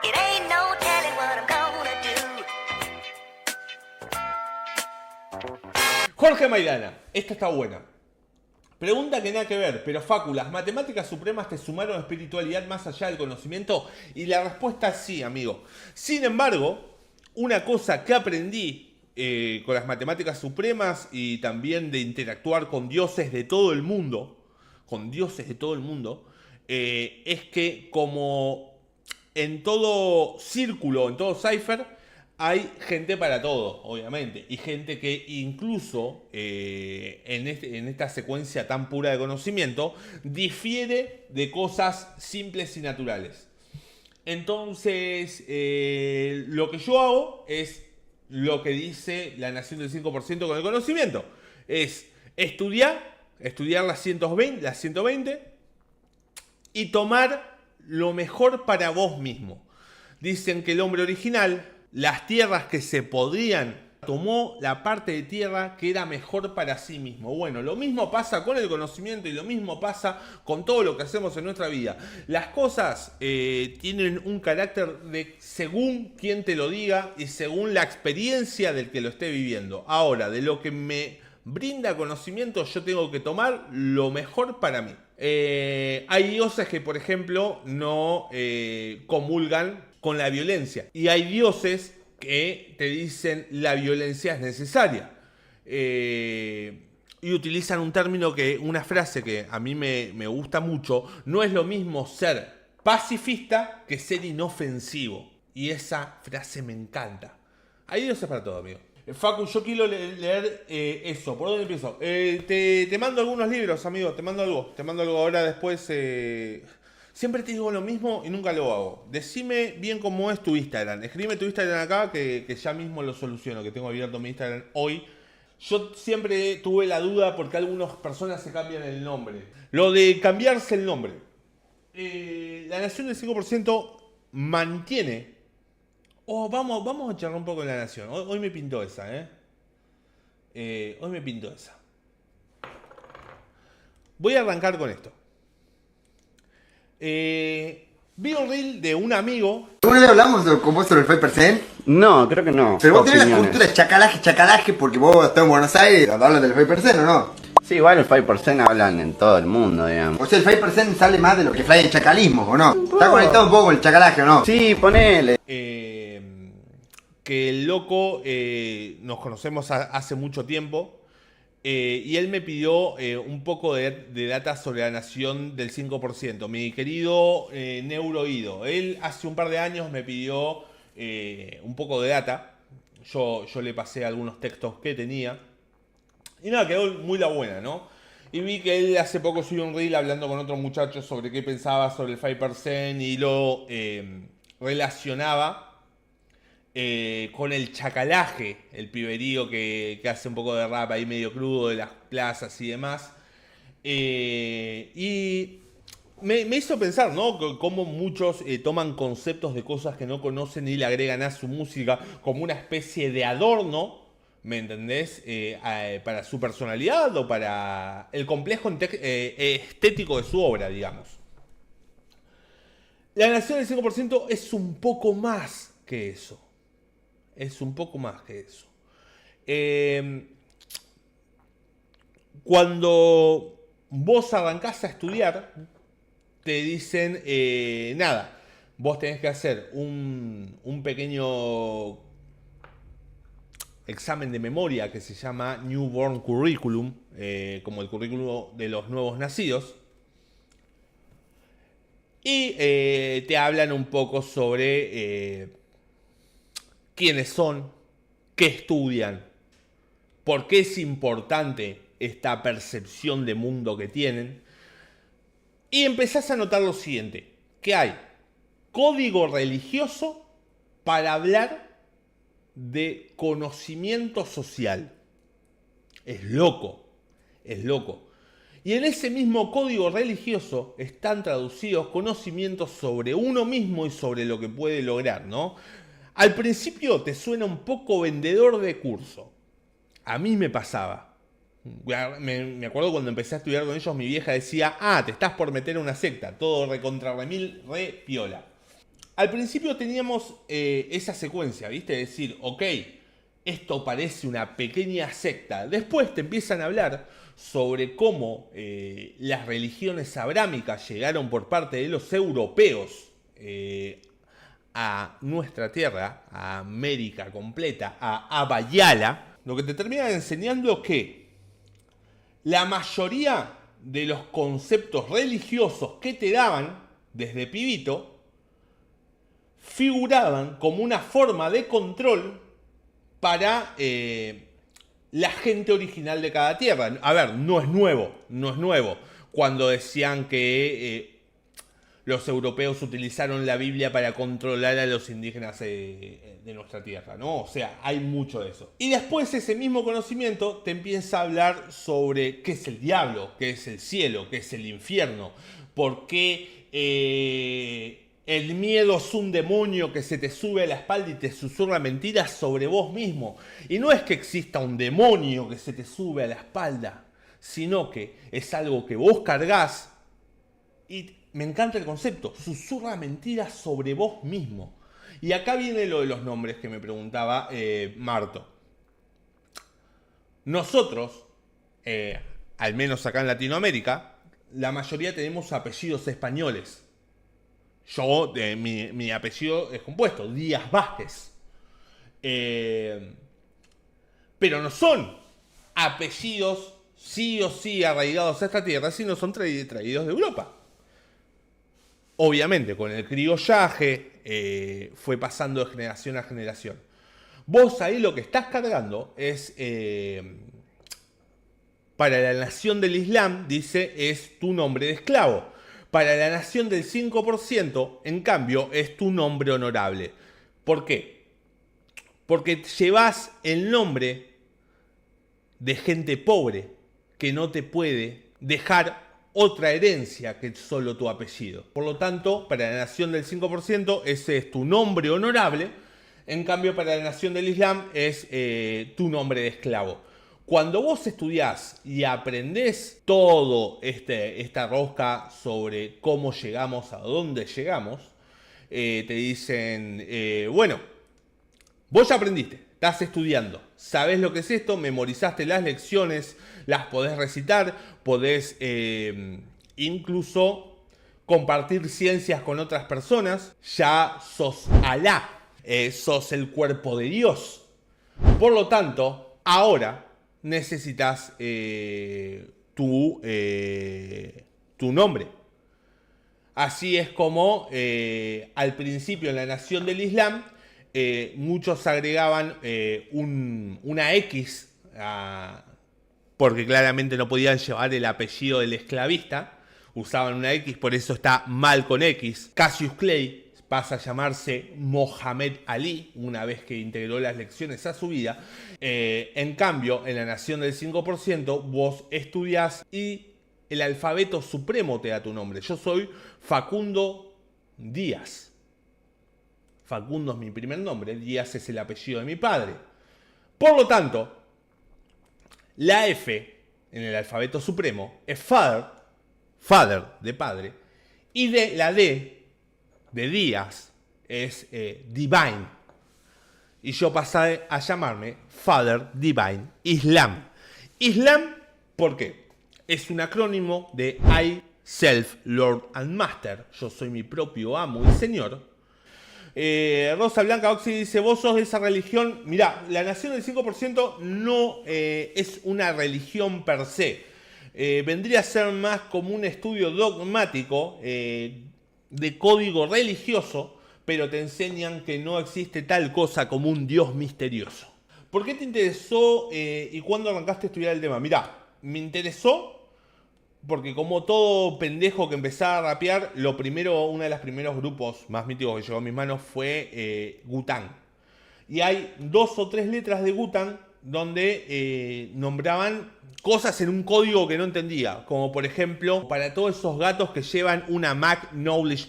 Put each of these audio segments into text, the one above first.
It ain't no telling what I'm gonna do. Jorge Maidana, esta está buena. Pregunta que nada que ver, pero Facu, ¿las matemáticas supremas te sumaron espiritualidad más allá del conocimiento? Y la respuesta es sí, amigo. Sin embargo, una cosa que aprendí con las matemáticas supremas y también de interactuar con dioses de todo el mundo, es que como en todo círculo, en todo cipher, hay gente para todo, obviamente. Y gente que incluso en esta secuencia tan pura de conocimiento difiere de cosas simples y naturales. Entonces, lo que yo hago es lo que dice la nación del 5% con el conocimiento. Es estudiar las 120 y tomar lo mejor para vos mismo. Dicen que el hombre original, las tierras que se podrían, tomó la parte de tierra que era mejor para sí mismo. Bueno, lo mismo pasa con el conocimiento y lo mismo pasa con todo lo que hacemos en nuestra vida. Las cosas tienen un carácter de según quien te lo diga y según la experiencia del que lo esté viviendo. Ahora, de lo que me brinda conocimiento, yo tengo que tomar lo mejor para mí. Hay dioses que, por y no comulgan con la violencia. Y hay dioses que te dicen la violencia es necesaria. Y utilizan un término una frase que a mí me gusta mucho. No es lo mismo ser pacifista que ser inofensivo. Y esa frase me encanta. Hay dioses para todo, amigo. Facu, yo quiero leer eso. ¿Por dónde empiezo? Te mando algunos libros, amigo. Te mando algo ahora después. Siempre te digo lo mismo y nunca lo hago. Decime bien cómo es tu Instagram. Escribe tu Instagram acá que ya mismo lo soluciono, que tengo abierto mi Instagram hoy. Yo siempre tuve la duda porque algunas personas se cambian el nombre. Lo de cambiarse el nombre. La Nación del 5% mantiene. Vamos a charlar un poco de la Nación. Hoy me pintó esa, hoy me pintó esa. Voy a arrancar con esto. Vi un reel de un amigo. ¿Alguna vez hablamos con vos sobre el 5%? No, creo que no. Pero vos tenés la cultura de chacalaje porque vos estás en Buenos Aires, hablas del 5% o no. Sí, igual el 5% hablan en todo el mundo, digamos. O sea, el 5% sale más de lo que fly el chacalismo, ¿o no? Está conectado un poco con el chacalaje, ¿o no? Sí, ponele. Que el loco nos conocemos hace mucho tiempo. Y él me pidió un poco de data sobre la Nación del 5%. Mi querido Neuroído. Él hace un par de años me pidió un poco de data. Yo le pasé algunos textos que tenía. Y nada, quedó muy la buena, ¿no? Y vi que él hace poco subió un reel hablando con otros muchachos sobre qué pensaba sobre el 5% y lo relacionaba con el chacalaje, el piberío que hace un poco de rap ahí medio crudo de las plazas y demás. Y me hizo pensar, ¿no? Cómo muchos toman conceptos de cosas que no conocen y le agregan a su música como una especie de adorno, ¿me entendés? Para su personalidad o para el complejo estético de su obra, digamos. La Nación del 5% es un poco más que eso. Cuando vos arrancás a estudiar, te dicen, nada, vos tenés que hacer un pequeño examen de memoria que se llama Newborn Curriculum, como el currículum de los nuevos nacidos. Y te hablan un poco sobre quiénes son, qué estudian, por qué es importante esta percepción de mundo que tienen. Y empezás a notar lo siguiente, que hay código religioso para hablar de conocimiento social. Es loco. Y en ese mismo código religioso están traducidos conocimientos sobre uno mismo y sobre lo que puede lograr, ¿no? Al principio te suena un poco vendedor de curso. A mí me pasaba. Me acuerdo cuando empecé a estudiar con ellos, mi vieja decía, te estás por meter en una secta. Todo recontra remil, re piola. al principio teníamos esa secuencia, ¿viste? Es decir, ok, esto parece una pequeña secta. Después te empiezan a hablar sobre cómo las religiones abrámicas llegaron por parte de los europeos a nuestra tierra, a América completa, a Abayala. Lo que te termina enseñando es que la mayoría de los conceptos religiosos que te daban desde pibito figuraban como una forma de control para la gente original de cada tierra. A ver, no es nuevo. Cuando decían que los europeos utilizaron la Biblia para controlar a los indígenas de nuestra tierra, ¿no? O sea, hay mucho de eso. Y después ese mismo conocimiento te empieza a hablar sobre qué es el diablo, qué es el cielo, qué es el infierno, por qué el miedo es un demonio que se te sube a la espalda y te susurra mentiras sobre vos mismo. Y no es que exista un demonio que se te sube a la espalda, sino que es algo que vos cargas. Y me encanta el concepto, susurra mentiras sobre vos mismo. Y acá viene lo de los nombres que me preguntaba Marto. Nosotros, al menos acá en Latinoamérica, la mayoría tenemos apellidos españoles. Yo, mi apellido es compuesto, Díaz Vázquez. Pero no son apellidos sí o sí arraigados a esta tierra, sino son traídos de Europa. Obviamente, con el criollaje fue pasando de generación a generación. Vos ahí lo que estás cargando es, para la nación del Islam, dice, es tu nombre de esclavo. Para la nación del 5%, en cambio, es tu nombre honorable. ¿Por qué? Porque llevas el nombre de gente pobre que no te puede dejar otra herencia que solo tu apellido. Por lo tanto, para la nación del 5%, ese es tu nombre honorable. En cambio, para la nación del Islam es tu nombre de esclavo. Cuando vos estudiás y aprendés todo esta rosca sobre cómo llegamos a dónde llegamos, te dicen, bueno, vos ya aprendiste, estás estudiando, sabés lo que es esto, memorizaste las lecciones, las podés recitar, podés incluso compartir ciencias con otras personas, ya sos Alá, sos el cuerpo de Dios. Por lo tanto, ahora necesitas tu nombre. Así es como al principio en la nación del Islam muchos agregaban una X porque claramente no podían llevar el apellido del esclavista, usaban una X, por eso está Malcolm X. Cassius Clay pasa a llamarse Mohamed Ali una vez que integró las lecciones a su vida. En cambio, en la nación del 5%, vos estudiás y el alfabeto supremo te da tu nombre. Yo soy Facundo Díaz. Facundo es mi primer nombre, Díaz es el apellido de mi padre. Por lo tanto, la F en el alfabeto supremo es father de padre, y la D de Díaz es Divine. Y yo pasé a llamarme Father Divine Islam. Islam, ¿por qué? Es un acrónimo de I, Self, Lord and Master. Yo soy mi propio amo y señor. Rosa Blanca Oxy dice, vos sos de esa religión. Mirá, la nación del 5% no es una religión per se. Vendría a ser más como un estudio dogmático de código religioso, pero te enseñan que no existe tal cosa como un Dios misterioso. ¿Por qué te interesó y cuándo arrancaste a estudiar el tema? Mirá, me interesó porque como todo pendejo que empezaba a rapear, uno de los primeros grupos más míticos que llegó a mis manos fue Wu-Tang. Y hay 2 o 3 letras de Wu-Tang donde nombraban cosas en un código que no entendía, como por ejemplo, para todos esos gatos que llevan una Mac Knowledge.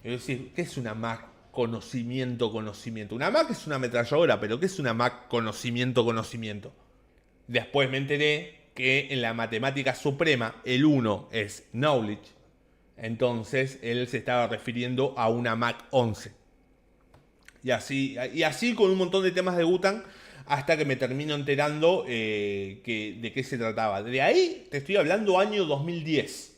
Es decir, ¿qué es una Mac conocimiento? Una Mac es una ametralladora, pero ¿qué es una Mac conocimiento? Después me enteré que en la matemática suprema el 1 es knowledge. Entonces él se estaba refiriendo a una Mach 11. Y así con un montón de temas de Wu-Tang, hasta que me termino enterando de qué se trataba. De ahí te estoy hablando año 2010.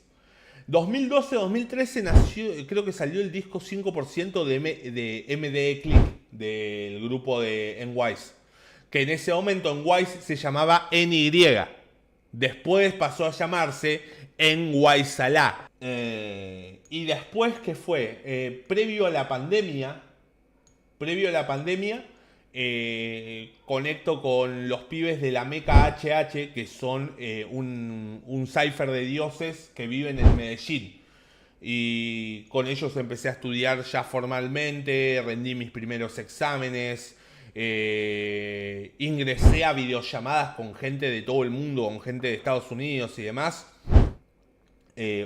2012-2013 nació, creo que salió el disco 5% de MDE Click, del grupo de NWISE. Que en ese momento NWISE se llamaba NY. Después pasó a llamarse NWISE. Y después, ¿qué fue? Previo a la pandemia, conecto con los pibes de la Meca HH, que son un cipher de dioses que viven en Medellín. Y con ellos empecé a estudiar ya formalmente, rendí mis primeros exámenes, ingresé a videollamadas con gente de todo el mundo, con gente de Estados Unidos y demás.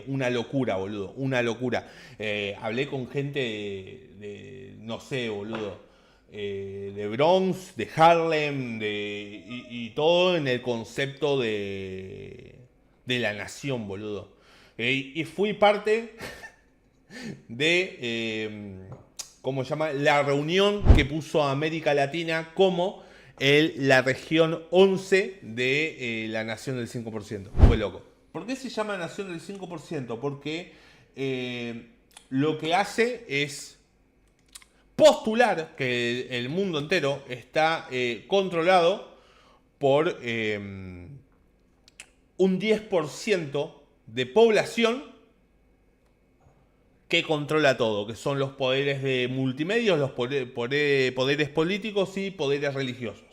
Una locura, boludo, una locura. Hablé con gente de no sé, boludo, de Bronx, de Harlem, y todo en el concepto de la nación, boludo. Y fui parte de, ¿cómo se llama? La reunión que puso a América Latina como la región 11 de la nación del 5%. Fue loco. ¿Por qué se llama nación del 5%? Porque lo que hace es postular que el mundo entero está controlado por un 10% de población que controla todo, que son los poderes de multimedios, los poderes políticos y poderes religiosos.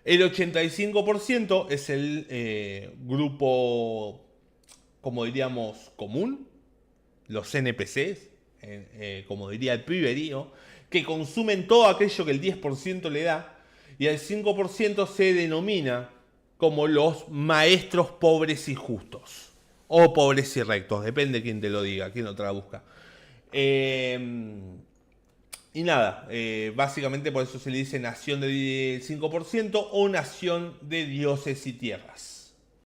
El 85% es el grupo, como diríamos, común, los NPCs, como diría el piberío, que consumen todo aquello que el 10% le da, y el 5% se denomina como los maestros pobres y justos, o pobres y rectos, depende de quién te lo diga, quién lo traduzca. Y nada, básicamente por eso se le dice nación del 5% o nación de dioses y tierras.